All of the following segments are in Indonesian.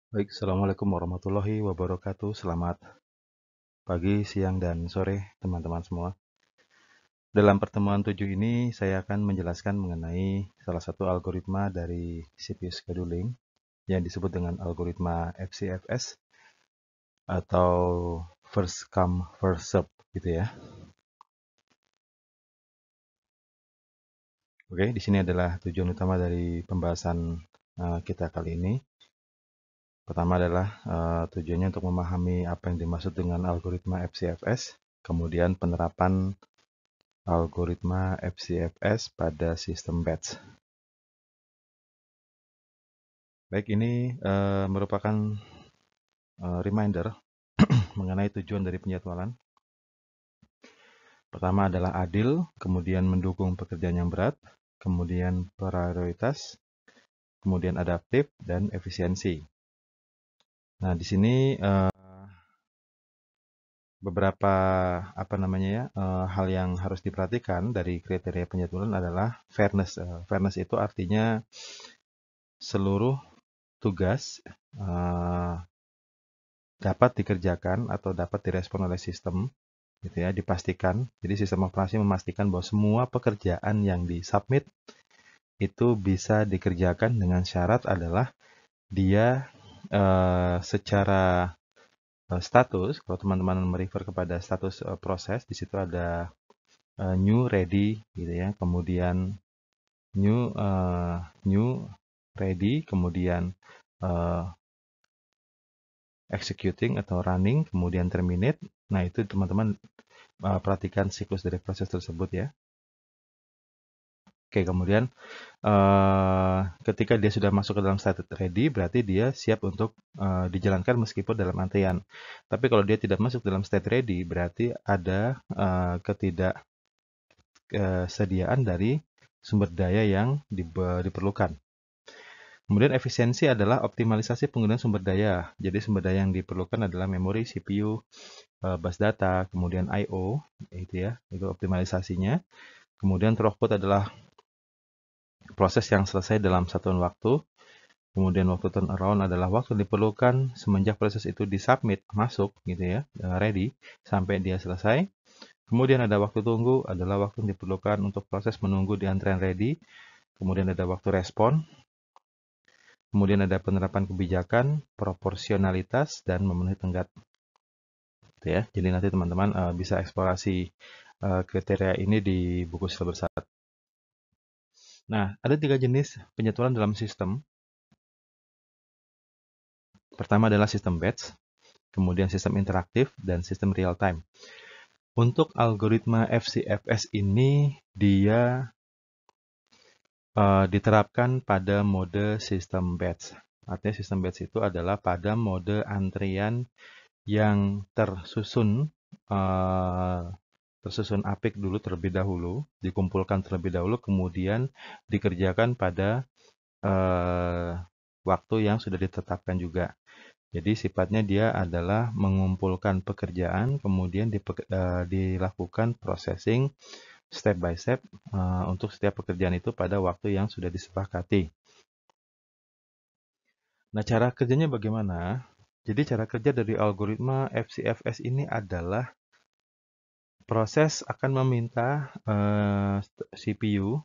Baik, Assalamualaikum warahmatullahi wabarakatuh. Selamat pagi, siang, dan sore, teman-teman semua. Dalam pertemuan 7 ini, saya akan menjelaskan mengenai salah satu algoritma dari CPU scheduling yang disebut dengan algoritma FCFS atau first come, first serve, gitu ya. Oke, di sini adalah tujuan utama dari pembahasan kita kali ini. Pertama adalah tujuannya untuk memahami apa yang dimaksud dengan algoritma FCFS, kemudian penerapan algoritma FCFS pada sistem batch. Baik, ini merupakan reminder mengenai tujuan dari penjadwalan. Pertama adalah adil, kemudian mendukung pekerjaan yang berat, kemudian prioritas, kemudian adaptif, dan efisiensi. Nah, di sini beberapa hal yang harus diperhatikan dari kriteria penjadwalan adalah fairness. Fairness itu artinya seluruh tugas dapat dikerjakan atau dapat direspon oleh sistem, gitu ya, dipastikan. Jadi sistem operasi memastikan bahwa semua pekerjaan yang disubmit itu bisa dikerjakan dengan syarat adalah dia secara status. Kalau teman-teman merefer kepada status proses, di situ ada new, ready, gitu ya. Kemudian new, ready, kemudian executing atau running, kemudian terminate. Nah, itu teman-teman perhatikan siklus dari proses tersebut ya. Oke, kemudian ketika dia sudah masuk ke dalam state ready, berarti dia siap untuk dijalankan meskipun dalam antrian. Tapi kalau dia tidak masuk dalam state ready, berarti ada ketidaksediaan dari sumber daya yang diperlukan. Kemudian efisiensi adalah optimalisasi penggunaan sumber daya. Jadi sumber daya yang diperlukan adalah memori, CPU, bus data, kemudian I/O, itu ya, itu optimalisasinya. Kemudian throughput adalah proses yang selesai dalam satuan waktu. Kemudian waktu turnaround adalah waktu yang diperlukan semenjak proses itu disubmit, masuk gitu ya, ready, sampai dia selesai. Kemudian ada waktu tunggu, adalah waktu yang diperlukan untuk proses menunggu di antrian ready. Kemudian ada waktu respon. Kemudian ada penerapan kebijakan, proporsionalitas, dan memenuhi tenggat. Gitu ya. Jadi nanti teman-teman bisa eksplorasi kriteria ini di buku silabus 1. Nah, ada 3 jenis penjadwalan dalam sistem. Pertama adalah sistem batch, kemudian sistem interaktif, dan sistem real time. Untuk algoritma FCFS ini, dia diterapkan pada mode sistem batch. Artinya sistem batch itu adalah pada mode antrian yang tersusun apik dulu terlebih dahulu, dikumpulkan terlebih dahulu, kemudian dikerjakan pada waktu yang sudah ditetapkan juga. Jadi sifatnya dia adalah mengumpulkan pekerjaan, kemudian dilakukan processing step by step untuk setiap pekerjaan itu pada waktu yang sudah disepakati. Nah, cara kerjanya bagaimana? Jadi cara kerja dari algoritma FCFS ini adalah proses akan meminta CPU,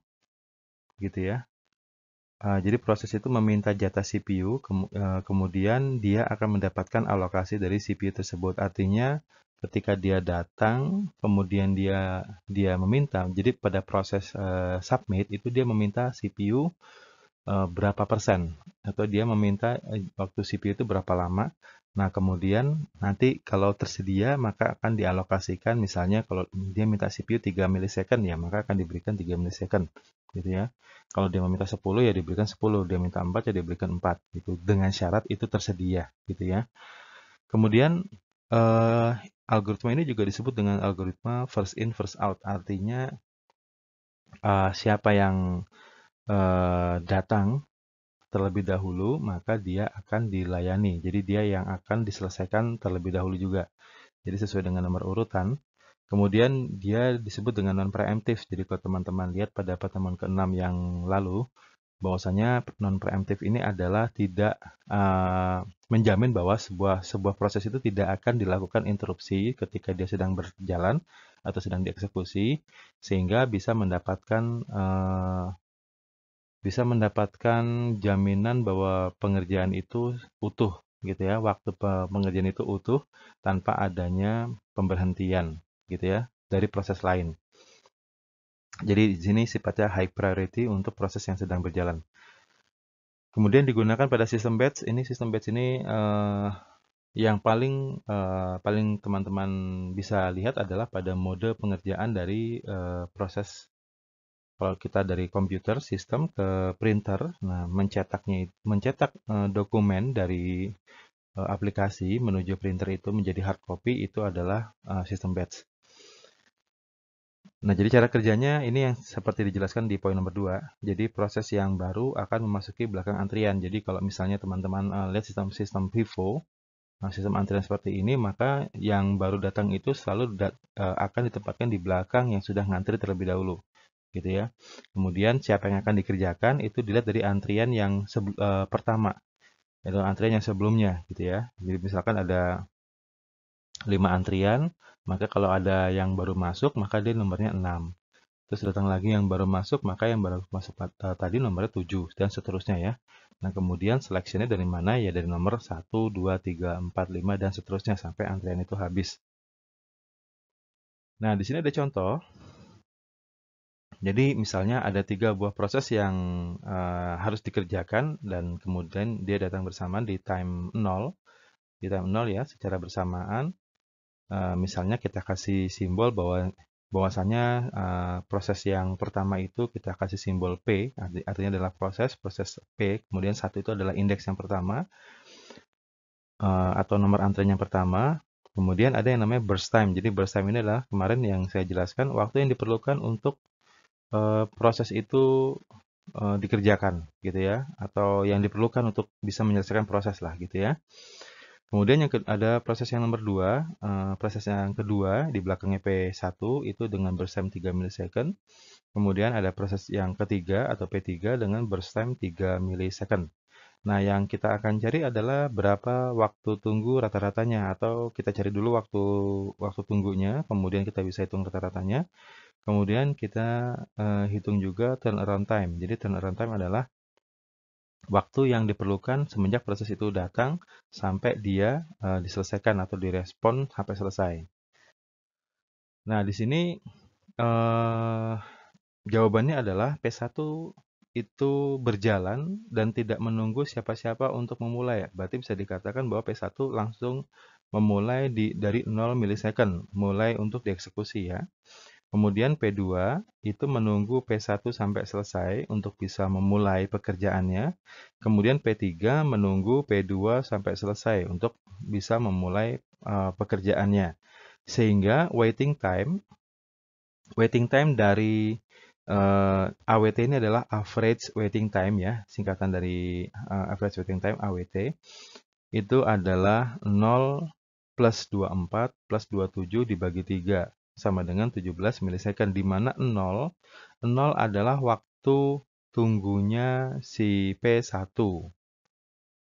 gitu ya. Jadi proses itu meminta jatah CPU, kemudian dia akan mendapatkan alokasi dari CPU tersebut. Artinya ketika dia datang, kemudian dia meminta. Jadi pada proses submit itu dia meminta CPU berapa persen, atau dia meminta waktu CPU itu berapa lama. Nah, kemudian nanti kalau tersedia maka akan dialokasikan, misalnya kalau dia minta CPU 3 milisecond ya, maka akan diberikan 3 milisecond gitu ya. Kalau dia meminta 10 ya diberikan 10, dia minta 4 ya diberikan 4 gitu, dengan syarat itu tersedia gitu ya. Kemudian algoritma ini juga disebut dengan algoritma first in first out, artinya siapa yang datang terlebih dahulu, maka dia akan dilayani. Jadi dia yang akan diselesaikan terlebih dahulu juga. Jadi sesuai dengan nomor urutan. Kemudian dia disebut dengan non-preemptive. Jadi kalau teman-teman lihat pada pertemuan ke-6 yang lalu, bahwasanya non-preemptive ini adalah tidak menjamin bahwa sebuah proses itu tidak akan dilakukan interupsi ketika dia sedang berjalan atau sedang dieksekusi, sehingga bisa mendapatkan jaminan bahwa pengerjaan itu utuh gitu ya, waktu pengerjaan itu utuh tanpa adanya pemberhentian gitu ya dari proses lain. Jadi di sini sifatnya high priority untuk proses yang sedang berjalan. Kemudian digunakan pada sistem batch. Sistem batch ini yang paling teman-teman bisa lihat adalah pada mode pengerjaan dari proses. Kalau kita dari komputer sistem ke printer, nah mencetak dokumen dari aplikasi menuju printer itu menjadi hard copy itu adalah sistem batch. Nah, jadi cara kerjanya ini yang seperti dijelaskan di poin nomor 2. Jadi proses yang baru akan memasuki belakang antrian. Jadi kalau misalnya teman-teman lihat sistem FIFO, sistem antrian seperti ini, maka yang baru datang itu selalu akan ditempatkan di belakang yang sudah ngantri terlebih dahulu. Gitu ya. Kemudian siapa yang akan dikerjakan itu dilihat dari antrian yang pertama. Itu antrian yang sebelumnya gitu ya. Jadi misalkan ada 5 antrian, maka kalau ada yang baru masuk, maka dia nomornya 6. Terus datang lagi yang baru masuk, maka yang baru masuk tadi nomornya 7, dan seterusnya ya. Nah, kemudian seleksinya dari mana? Ya dari nomor 1, 2, 3, 4, 5, dan seterusnya sampai antrian itu habis. Nah, di sini ada contoh. Jadi misalnya ada 3 buah proses yang harus dikerjakan dan kemudian dia datang bersamaan di time 0. Di time 0 ya, secara bersamaan. Misalnya kita kasih simbol bahwasanya proses yang pertama itu kita kasih simbol P, artinya adalah proses P, kemudian 1 itu adalah indeks yang pertama atau nomor antrian yang pertama. Kemudian ada yang namanya burst time. Jadi burst time ini adalah kemarin yang saya jelaskan waktu yang diperlukan untuk proses itu dikerjakan gitu ya, atau yang diperlukan untuk bisa menyelesaikan proses lah gitu ya. Kemudian ada proses yang nomor 2, proses yang kedua di belakangnya P1 itu dengan burst time 3 milisecond. Kemudian ada proses yang ketiga atau P3 dengan burst time 3 milisecond. Nah, yang kita akan cari adalah berapa waktu tunggu rata-ratanya, atau kita cari dulu waktu tunggunya, kemudian kita bisa hitung rata-ratanya. Kemudian kita hitung juga turnaround time. Jadi turnaround time adalah waktu yang diperlukan semenjak proses itu datang sampai dia diselesaikan atau direspon sampai selesai. Nah, di sini jawabannya adalah P1 itu berjalan dan tidak menunggu siapa-siapa untuk memulai. Berarti bisa dikatakan bahwa P1 langsung memulai dari 0 milisecond, mulai untuk dieksekusi ya. Kemudian P2 itu menunggu P1 sampai selesai untuk bisa memulai pekerjaannya. Kemudian P3 menunggu P2 sampai selesai untuk bisa memulai pekerjaannya. Sehingga waiting time dari AWT ini adalah average waiting time ya, singkatan dari average waiting time AWT. Itu adalah 0 plus 24 plus 27 dibagi 3 sama dengan 17 milisecond, di mana 0 adalah waktu tunggunya si P1.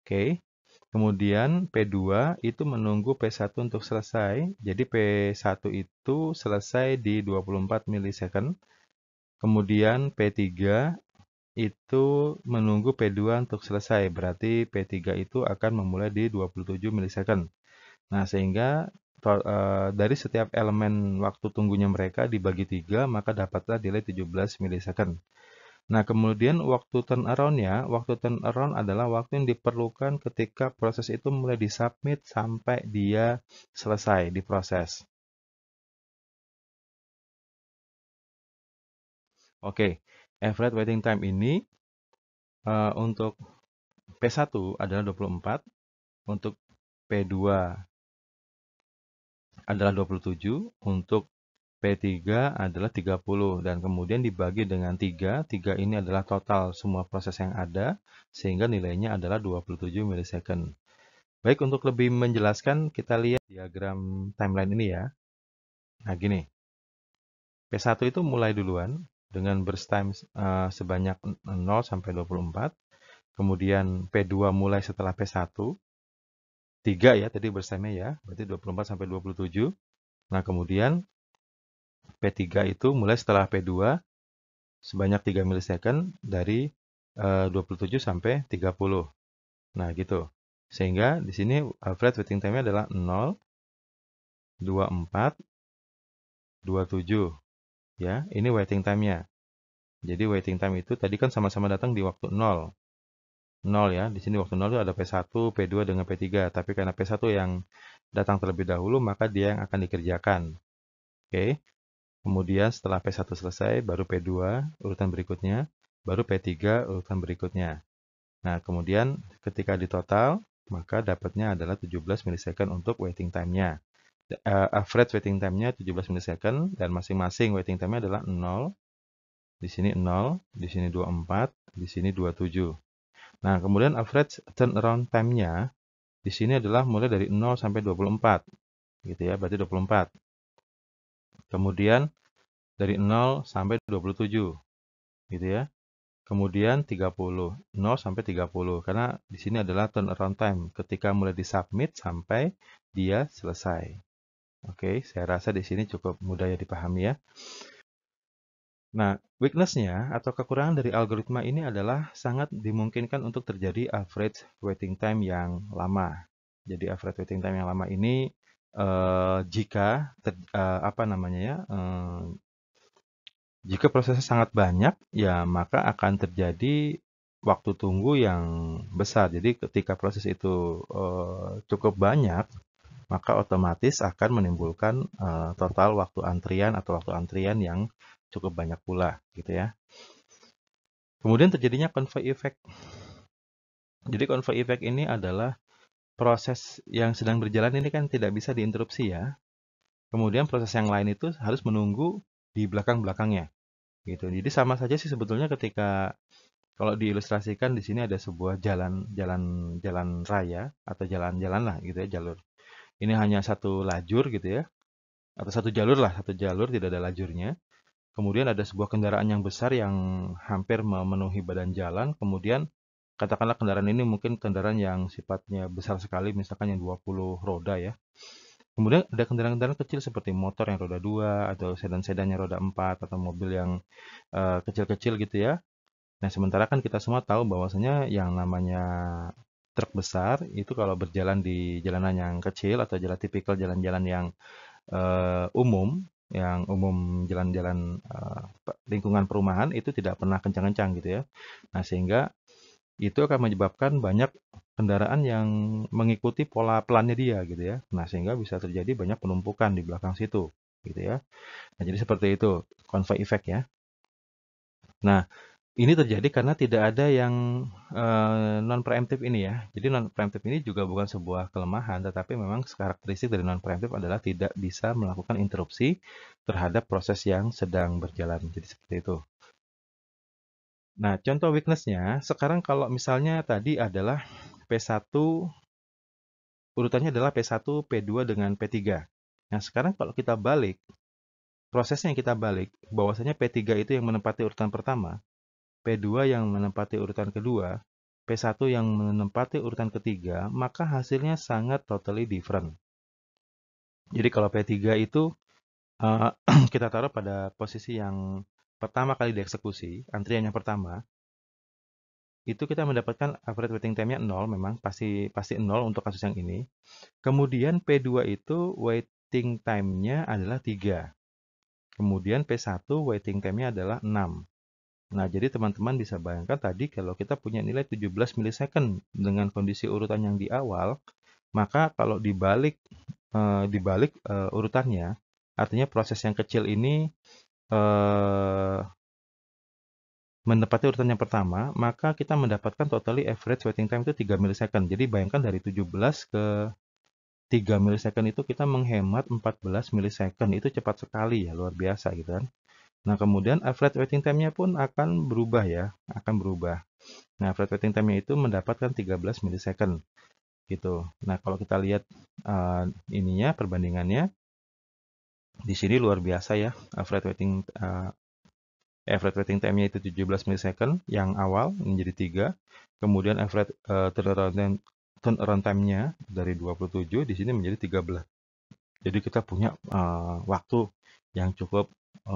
Oke. Kemudian P2 itu menunggu P1 untuk selesai. Jadi P1 itu selesai di 24 milisecond. Kemudian P3 itu menunggu P2 untuk selesai. Berarti P3 itu akan memulai di 27 milisecond. Nah, sehingga dari setiap elemen waktu tunggunya mereka dibagi 3, maka dapatlah delay 17 milisecond. Nah, kemudian waktu turnaround adalah waktu yang diperlukan ketika proses itu mulai disubmit sampai dia selesai diproses. Oke, average waiting time ini untuk P1 adalah 24, untuk P2 adalah 27, untuk P3 adalah 30, dan kemudian dibagi dengan 3. 3 ini adalah total semua proses yang ada, sehingga nilainya adalah 27 milisecond. Baik, untuk lebih menjelaskan, kita lihat diagram timeline ini ya. Nah, gini. P1 itu mulai duluan, dengan burst time sebanyak 0 sampai 24. Kemudian P2 mulai setelah P1, 3 ya tadi burst time-nya ya, berarti 24 sampai 27. Nah, kemudian P3 itu mulai setelah P2 sebanyak 3 milisecond dari 27 sampai 30. Nah, gitu. Sehingga di sini average waiting time-nya adalah 0, 24, 27. Ya, ini waiting time-nya. Jadi waiting time itu tadi kan sama-sama datang di waktu 0. 0 ya. Di sini waktu 0 itu ada P1, P2 dengan P3. Tapi karena P1 yang datang terlebih dahulu, maka dia yang akan dikerjakan. Oke. Kemudian setelah P1 selesai, baru P2 urutan berikutnya, baru P3 urutan berikutnya. Nah, kemudian ketika ditotal, maka dapatnya adalah 17 milisecond untuk waiting time-nya. Average waiting time-nya 17 milisecond, dan masing-masing waiting time-nya adalah 0, di sini 0, di sini 24, di sini 27. Nah, kemudian average turnaround time-nya di sini adalah mulai dari 0 sampai 24, gitu ya, berarti 24. Kemudian dari 0 sampai 27, gitu ya. Kemudian 30, 0 sampai 30, karena di sini adalah turnaround time ketika mulai disubmit sampai dia selesai. Oke, saya rasa di sini cukup mudah ya dipahami ya. Nah, weakness-nya atau kekurangan dari algoritma ini adalah sangat dimungkinkan untuk terjadi average waiting time yang lama. Jadi average waiting time yang lama ini jika apa namanya ya, jika prosesnya sangat banyak, ya maka akan terjadi waktu tunggu yang besar. Jadi ketika proses itu cukup banyak, maka otomatis akan menimbulkan total waktu antrian atau waktu antrian yang cukup banyak pula, gitu ya. Kemudian terjadinya convoy effect. Jadi convoy effect ini adalah proses yang sedang berjalan ini kan tidak bisa diinterupsi ya. Kemudian proses yang lain itu harus menunggu di belakang-belakangnya, gitu. Jadi sama saja sih sebetulnya ketika kalau diilustrasikan di sini ada sebuah jalan raya atau jalan-jalan lah gitu ya, jalur. Ini hanya satu lajur gitu ya, atau satu jalur lah, satu jalur tidak ada lajurnya. Kemudian ada sebuah kendaraan yang besar yang hampir memenuhi badan jalan. Kemudian katakanlah kendaraan ini mungkin kendaraan yang sifatnya besar sekali, misalkan yang 20 roda ya. Kemudian ada kendaraan-kendaraan kecil seperti motor yang roda 2 atau sedan-sedan yang roda 4 atau mobil yang kecil-kecil gitu ya. Nah, sementara kan kita semua tahu bahwasanya yang namanya truk besar itu kalau berjalan di jalanan yang kecil atau jalan tipikal jalan-jalan yang umum jalan-jalan lingkungan perumahan itu tidak pernah kencang-kencang gitu ya. Nah, sehingga itu akan menyebabkan banyak kendaraan yang mengikuti pola pelannya dia gitu ya. Nah, sehingga bisa terjadi banyak penumpukan di belakang situ gitu ya. Nah, jadi seperti itu convoy effect ya. Nah, ini terjadi karena tidak ada yang non preemptive ini ya. Jadi non preemptive ini juga bukan sebuah kelemahan, tetapi memang karakteristik dari non preemptive adalah tidak bisa melakukan interupsi terhadap proses yang sedang berjalan. Jadi seperti itu. Nah, contoh weakness-nya, sekarang kalau misalnya tadi adalah P1, urutannya adalah P1, P2 dengan P3. Nah, sekarang kalau kita balik, prosesnya yang kita balik, bahwasanya P3 itu yang menempati urutan pertama, P2 yang menempati urutan kedua, P1 yang menempati urutan ketiga, maka hasilnya sangat totally different. Jadi kalau P3 itu kita taruh pada posisi yang pertama kali dieksekusi, antrian yang pertama, itu kita mendapatkan average waiting time-nya 0, memang pasti 0 untuk kasus yang ini. Kemudian P2 itu waiting time-nya adalah 3. Kemudian P1 waiting time-nya adalah 6. Nah, jadi teman-teman bisa bayangkan tadi kalau kita punya nilai 17 milisecond dengan kondisi urutan yang di awal, maka kalau dibalik urutannya, artinya proses yang kecil ini eh, menempati urutan yang pertama, maka kita mendapatkan totally average waiting time itu 3 milisecond. Jadi bayangkan dari 17 ke 3 milisecond itu kita menghemat 14 milisecond. Itu cepat sekali ya, luar biasa gitu kan. Nah, kemudian average waiting time-nya pun akan berubah ya, akan berubah. Nah, average waiting time-nya itu mendapatkan 13 milisecond gitu. Nah, kalau kita lihat ininya perbandingannya di sini luar biasa ya, average waiting average waiting time-nya itu 17 milisecond yang awal menjadi 3, kemudian average turnaround time-nya dari 27 di sini menjadi 13. Jadi kita punya waktu yang cukup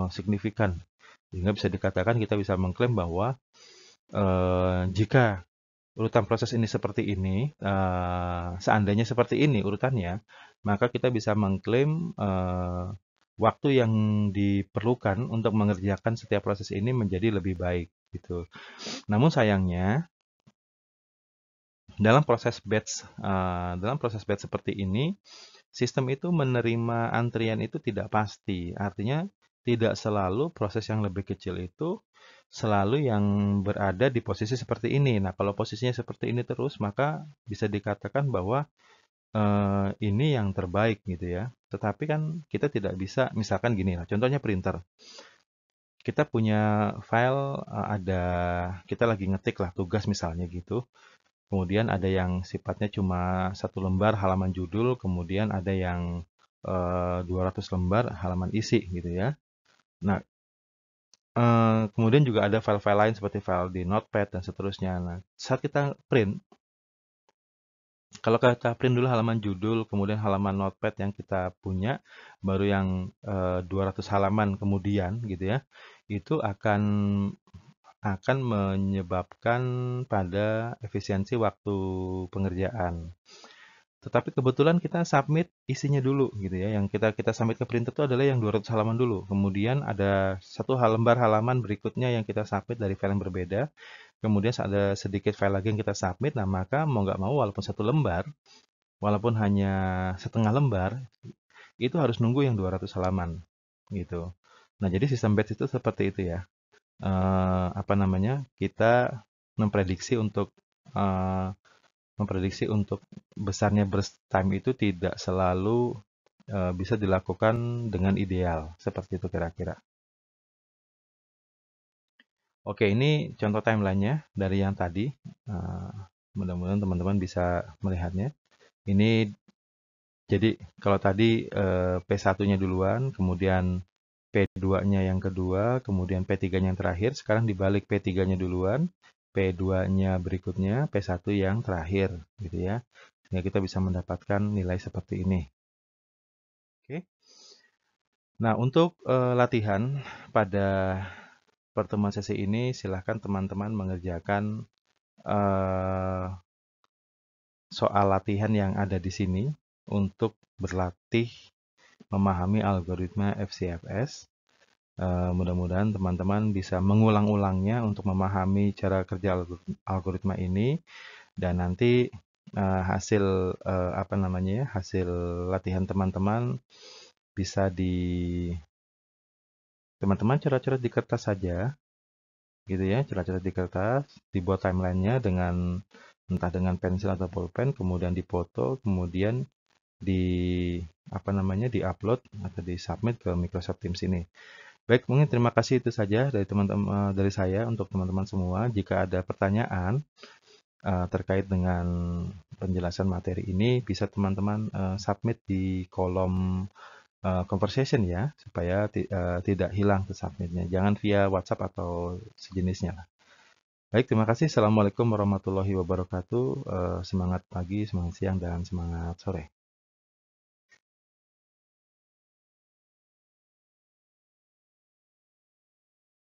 signifikan, sehingga bisa dikatakan kita bisa mengklaim bahwa jika urutan proses ini seperti ini, seandainya seperti ini urutannya, maka kita bisa mengklaim waktu yang diperlukan untuk mengerjakan setiap proses ini menjadi lebih baik gitu. Namun sayangnya dalam proses batch seperti ini, sistem itu menerima antrian itu tidak pasti. Artinya tidak selalu proses yang lebih kecil itu selalu yang berada di posisi seperti ini. Nah, kalau posisinya seperti ini terus, maka bisa dikatakan bahwa ini yang terbaik gitu ya. Tetapi kan kita tidak bisa, misalkan gini lah, contohnya printer. Kita punya file, kita lagi ngetik lah tugas misalnya gitu. Kemudian ada yang sifatnya cuma 1 lembar halaman judul, kemudian ada yang 200 lembar halaman isi gitu ya. Nah, kemudian juga ada file-file lain seperti file di Notepad dan seterusnya. Nah, saat kita print, kalau kita print dulu halaman judul, kemudian halaman Notepad yang kita punya, baru yang 200 halaman kemudian gitu ya, itu akan menyebabkan pada efisiensi waktu pengerjaan. Tetapi kebetulan kita submit isinya dulu gitu ya. Yang kita submit ke printer itu adalah yang 200 halaman dulu. Kemudian ada satu lembar halaman berikutnya yang kita submit dari file yang berbeda. Kemudian ada sedikit file lagi yang kita submit. Nah, maka mau nggak mau walaupun 1 lembar, walaupun hanya setengah lembar, itu harus nunggu yang 200 halaman gitu. Nah, jadi sistem batch itu seperti itu ya. Kita memprediksi untuk besarnya burst time itu tidak selalu bisa dilakukan dengan ideal. Seperti itu kira-kira. Oke, ini contoh timeline-nya dari yang tadi. Mudah-mudahan teman-teman bisa melihatnya. Ini jadi kalau tadi P1-nya duluan, kemudian P2-nya yang kedua, kemudian P3-nya yang terakhir. Sekarang dibalik P3-nya duluan, P2-nya berikutnya, P1 yang terakhir, gitu ya. Sehingga kita bisa mendapatkan nilai seperti ini. Oke. Nah, untuk latihan pada pertemuan sesi ini, silahkan teman-teman mengerjakan soal latihan yang ada di sini untuk berlatih memahami algoritma FCFS. Mudah-mudahan teman-teman bisa mengulang-ulangnya untuk memahami cara kerja algoritma ini, dan nanti hasil hasil latihan teman-teman bisa teman-teman coret-coret di kertas saja, gitu ya, coret-coret di kertas, dibuat timelinenya dengan entah dengan pensil atau pulpen, kemudian difoto, kemudian di-upload atau di-submit ke Microsoft Teams ini. Baik, mungkin terima kasih itu saja dari teman-teman dari saya untuk teman-teman semua. Jika ada pertanyaan terkait dengan penjelasan materi ini, bisa teman-teman submit di kolom conversation ya, supaya tidak hilang ke submitnya. Jangan via WhatsApp atau sejenisnya. Baik, terima kasih. Assalamualaikum warahmatullahi wabarakatuh. Semangat pagi, semangat siang, dan semangat sore.